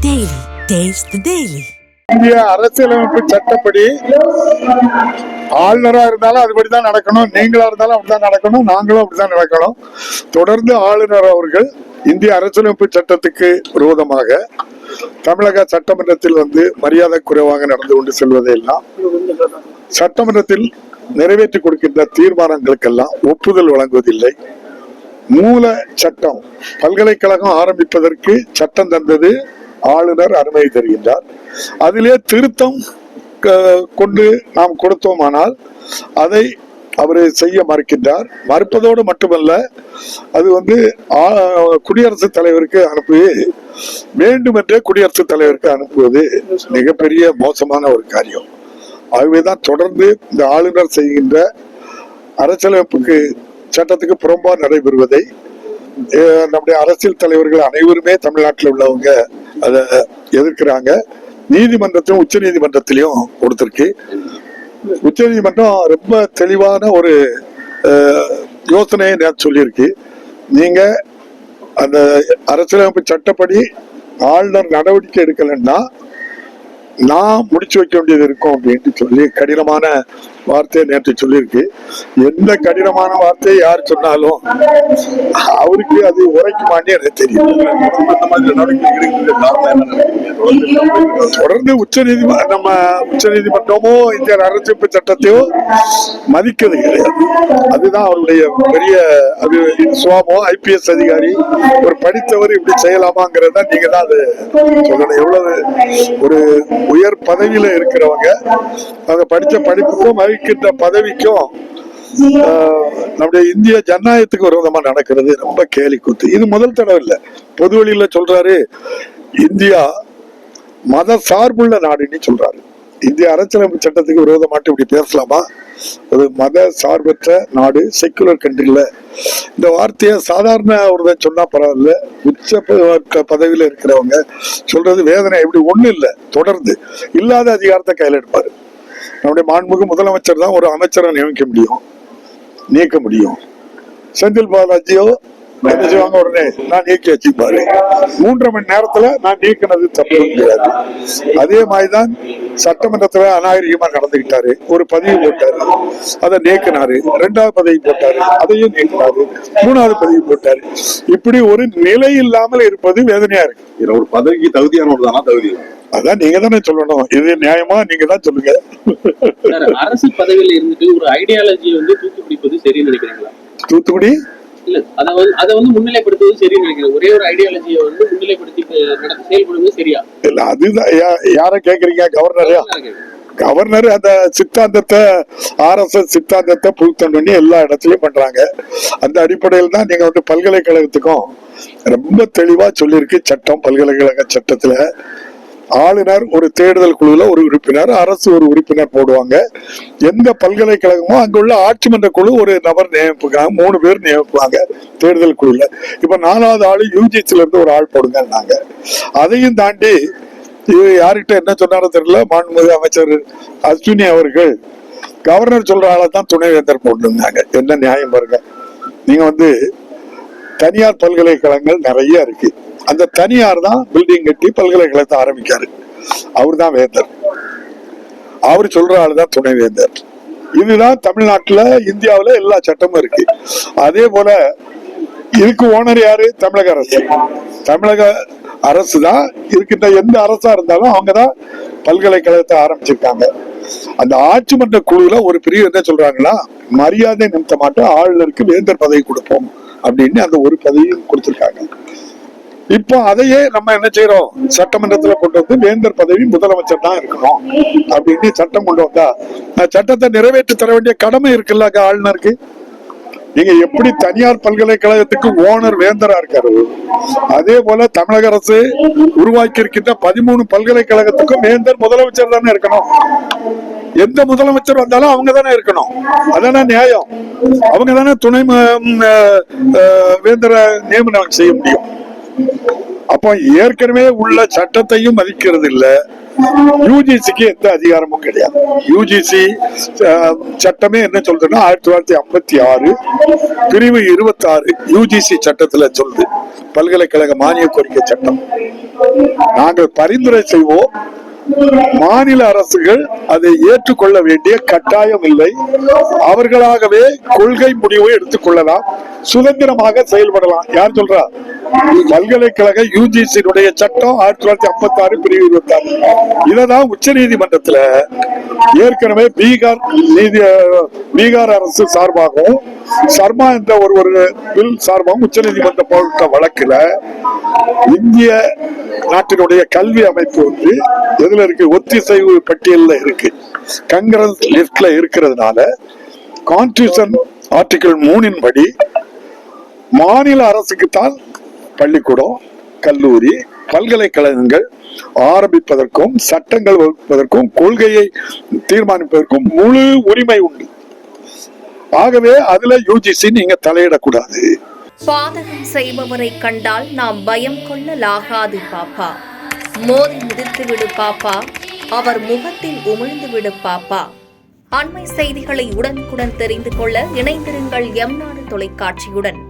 Daily. Taste the Daily. இந்திய அரசியலமைப்பு சட்டப்படி ஆளுநரா இருந்தாலும் அதுபடிதான் நடக்கணும், நீங்களா இருந்தாலும் அப்படிதான் நடக்கணும், நாங்களும் அப்படிதான் நடக்கணும். தொடர்ந்து ஆளுநர் அவர்கள் இந்திய அரசியலமைப்பு சட்டத்துக்கு விரோதமாக தமிழக சட்டமன்றத்தில் மரியாதை குறைவாக நடந்து கொண்டு செல்வதையெல்லாம் சட்டமன்றத்தில் நிறைவேற்றி கொடுக்கின்ற தீர்மானங்களுக்கெல்லாம் ஒப்புதல் வழங்குவதில்லை. மூல சட்டம், பல்கலைக்கழகம் ஆரம்பிப்பதற்கு சட்டம் தந்தது ஆளுநர் அனுமதி தருகின்றார். அதிலே திருத்தம் கொண்டு நாம் கொடுத்தோமானால் அதை அவர் செய்ய மறுக்கின்றார். மறுப்பதோடு மட்டுமல்ல, அது குடியரசுத் தலைவருக்கு அனுப்பி வேண்டுமென்றே குடியரசுத் தலைவருக்கு அனுப்புவது மிகப்பெரிய மோசமான ஒரு காரியம். ஆகவேதான் தொடர்ந்து இந்த ஆளுநர் செய்கின்ற அரசியலமைப்புக்கு சட்டத்துக்கு புறம்பா நடைபெறுவதை நம்முடைய அரசியல் தலைவர்கள் அனைவருமே தமிழ்நாட்டில் உள்ளவங்க அதை எதிர்க்கிறாங்க. நீதிமன்றத்திலும் உச்ச நீதிமன்றத்திலையும் கொடுத்திருக்கு. உச்ச நீதிமன்றம் ரொம்ப தெளிவான ஒரு யோசனையை சொல்லியிருக்கு. நீங்க அந்த அரசியலமைப்பு சட்டப்படி ஆளுநர் நடவடிக்கை எடுக்கலன்னா நான் முடிச்சு வைக்க வேண்டியது இருக்கும் அப்படின்னு சொல்லி கடினமான வார்த்தையை நேற்று சொல்லியிருக்கு. எந்த கடினமான வார்த்தையை யார் சொன்னாலும் அவருக்கு அது உரைக்குமான்னு எனக்கு தெரியும். தொடர்ந்து உச்ச நீதிமன்றமோ இந்திய அரசியலமைப்பு சட்டத்தையோ மதிக்கிறது கிடையாது. அதுதான் அவருடைய பெரிய அது சுவாபம். ஐபிஎஸ் அதிகாரி ஒரு படித்தவர் இப்படி செய்யலாமாங்கிறத நீங்க தான் அது சொல்லணும். எவ்வளவு ஒரு உயர் பதவியில இருக்கிறவங்க அவங்க படிச்ச படிப்புக்கும் மதிக்கின்ற பதவிக்கும் நம்முடைய இந்திய ஜனநாயகத்துக்கு விரோதமா நடக்கிறது ரொம்ப கேலி கூத்து. இது முதல் தடவை இல்ல. பொது வழியில சொல்றாரு இந்தியா மத சார்புள்ள நாடுன்னு சொல்றாரு. இந்திய அரசியலமைப்பு சட்டத்துக்கு விரோதமாட்டு இப்படி பேசலாமா? ஒரு மத சார்பற்ற நாடு, செக்குலர் கண்ட்ரில இந்த வார்த்தைய சாதாரண ஒருத்தன் சொன்னா பரவாயில்ல. உச்ச பதவியில இருக்கிறவங்க சொல்றது வேதனை. இப்படி ஒண்ணு இல்லை, தொடர்ந்து இல்லாத அதிகாரத்தை கையில் எடுப்பாரு. நம்முடைய மாண்புமிகு முதலமைச்சர் தான் ஒரு அமைச்சரை நியமிக்க முடியும், நீக்க முடியும். செந்தில் பாலாஜியோ என்ன செய்வாங்க, உடனே நான் நீக்கி வச்சுப்பாரு. 3.5 மணி நேரத்துல நான் நீக்கினது தப்பு கிடையாது. அதே மாதிரிதான் சட்டமன்றத்துல அநாகரிகமா நடந்துகிட்டாரு. ஒரு பதவி போட்டாரு, அதை நீக்கினாரு. 2வது பதவி போட்டாரு, அதையும் நீக்கினாரு. 3வது பதவி போட்டாரு. இப்படி ஒரு நிலை இல்லாமல் இருப்பது வேதனையா இருக்கு. ஒரு பதவிக்கு தகுதியானவர்தானா? தகுதி அதான் நீங்க தானே சொல்லணும். இது நியாயமா? நீங்க தான் சொல்லுங்க. அரசு பதவியில இருந்துட்டு ஒரு ஐடியாலஜி தூக்கி பிடிப்பது சரின்னு நினைக்கிறீங்களா? தூத்துக்குடி இல்ல, அதை முன்னிலைப்படுத்துவது சரின்னு நினைக்கிறேன். ஒரே ஒரு ஐடியாலஜியை முன்னிலைப்படுத்தி செயல்படுவது சரியா? இல்ல, அதுதான் யார கேக்குறீங்க? கவர்னரையா? கவர்னர் அந்த சித்தாந்தத்தை, RSS சித்தாந்தத்தை புகுத்தம் பண்ணி எல்லா இடத்துலயும் பண்றாங்க. அந்த அடிப்படையில் தான் நீங்க பல்கலைக்கழகத்துக்கும் ரொம்ப தெளிவா சொல்லியிருக்கு சட்டம். பல்கலைக்கழக சட்டத்துல ஆளுநர் ஒரு தேடுதல் குழுல ஒரு உறுப்பினர், அரசு ஒரு உறுப்பினர் போடுவாங்க. எந்த பல்கலைக்கழகமோ அங்குள்ள ஆட்சி மன்ற குழு ஒரு நபர் நியமிப்பாங்க, 3 பேர் நியமிப்பாங்க தேடுதல் குழுல. இப்ப 4வது ஆளு UGCல இருந்து ஒரு ஆள் போடுங்கன்னாங்க. அதையும் தாண்டி யாருக்கிட்ட என்ன சொன்னாரோ தெரியல, மாண்புமிகு அமைச்சர் அஸ்வினி அவர்கள் கவர்னர் சொல்ற ஆளை தான் துணைவேந்தர் போட்டுருந்தாங்க. என்ன நியாயம் பாருங்க. நீங்க தனியார் பல்கலைக்கழகங்கள் நிறைய இருக்கு. அந்த தனியார் தான் பில்டிங் கட்டி பல்கலைக்கழகத்தை ஆரம்பிக்காரு. அவர் தான் வேந்தர். அவர் சொல்ற ஆளுதான் துணைவேந்தர். இதுதான் தமிழ்நாட்டுல, இந்தியாவில எல்லா சட்டமும் இருக்கு. அதே போல இதுக்கு ஓனர் யாரு? தமிழக அரசு. தமிழக அரசு தான் இருக்கின்ற எந்த அரசா இருந்தாலும் அவங்கதான் பல்கலைக்கழகத்தை ஆரம்பிச்சிருக்காங்க. அந்த ஆட்சி மன்ற குழுல ஒரு பிரிவு என்ன சொல்றாங்கன்னா, மரியாதை நிமித்தமாட்ட ஆளுநருக்கு வேந்தர் பதவி கொடுப்போம் அப்படின்னு அந்த ஒரு பதவியும் கொடுத்திருக்காங்க. இப்போ அதையே நம்ம என்ன செய்யறோம், சட்டமன்றத்துல கொண்டு வேந்தர் பதவி முதலமைச்சர் தான் இருக்கணும் அப்படின்னு சட்டம் கொண்டு வந்தா சட்டத்தை நிறைவேற்றி தர வேண்டிய கடமை இருக்குல்ல ஆளுநருக்கு. நீங்க எப்படி தனியார் பல்கலைக்கழகத்துக்கு ஓனர் வேந்தரா இருக்காரு, அதே போல தமிழக அரசு உருவாக்கி இருக்கின்ற 13 பல்கலைக்கழகத்துக்கும் வேந்தர் முதலமைச்சர் தானே இருக்கணும். எந்த முதலமைச்சர் வந்தாலும் அவங்க தானே இருக்கணும். அதான நியாயம். அவங்க தானே துணை வேந்தரை நியமனம் செய்ய முடியும். அப்போ ஏற்கனவே உள்ள சட்டத்தையும் மதிக்கிறது இல்ல, யூஜிசிக்கு எந்த அதிகாரமும் கிடையாது. யூஜிசி சட்டமே என்ன சொல்றதுன்னா 1956 பிரிவு 26 யூஜிசி சட்டத்துல சொல்லுது, பல்கலைக்கழக மானிய கோரிக்கை சட்டம். நாங்கள் பரிந்துரை செய்வோம், மாநில அரசுகள் அதை ஏற்றுக்கொள்ள வேண்டிய கட்டாயம் இல்லை. அவர்களாகவே கொள்கை முடிவை எடுத்துக்கொள்ளலாம், சுதந்திரமாக செயல்படலாம். யார் சொல்றா? பல்கலைக்கழக யூஜிசியுடைய சட்டம் 1956 பிரிவு 26. இததான் உச்ச நீதிமன்றத்துல ஏற்கனவே பீகார் அரசு சார்பாகவும் சர்மா என்ற ஒரு பில் சார்பாகவும் உச்ச நீதிமன்றம் போட்ட வழக்குல இந்திய நாட்டினுடைய கல்வி அமைப்பு வந்து எதுல இருக்கு? ஒத்திசைவு பட்டியல்ல இருக்கு, காங்கிரஸ் லிஸ்ட்ல இருக்கிறதுனால கான்ஸ்டிடியூஷன் ஆர்டிகிள் 3 படி மாநில அரசுக்குத்தான் பள்ளிக்கூடம், கல்லூரி, பல்கலைக்கழகங்கள் ஆரம்பிப்பதற்கும் சட்டங்கள் வகுப்பதற்கும் கொள்கையை தீர்மானிப்பதற்கும் முழு உரிமை உண்டு. ஆகவே அதுல யூஜிசி நீங்க தலையிடக்கூடாது. பாதகம் செய்பவரை கண்டால் நாம் பயம் கொள்ளலாகாது பாப்பா. மோதி மிதித்து விடு பாப்பா, அவர் முகத்தில் உமிழ்ந்து விடு பாப்பா. அண்மை செய்திகளை உடனுக்குடன் தெரிந்து கொள்ள இணைந்திருங்கள் எம் நாடு தொலைக்காட்சியுடன்.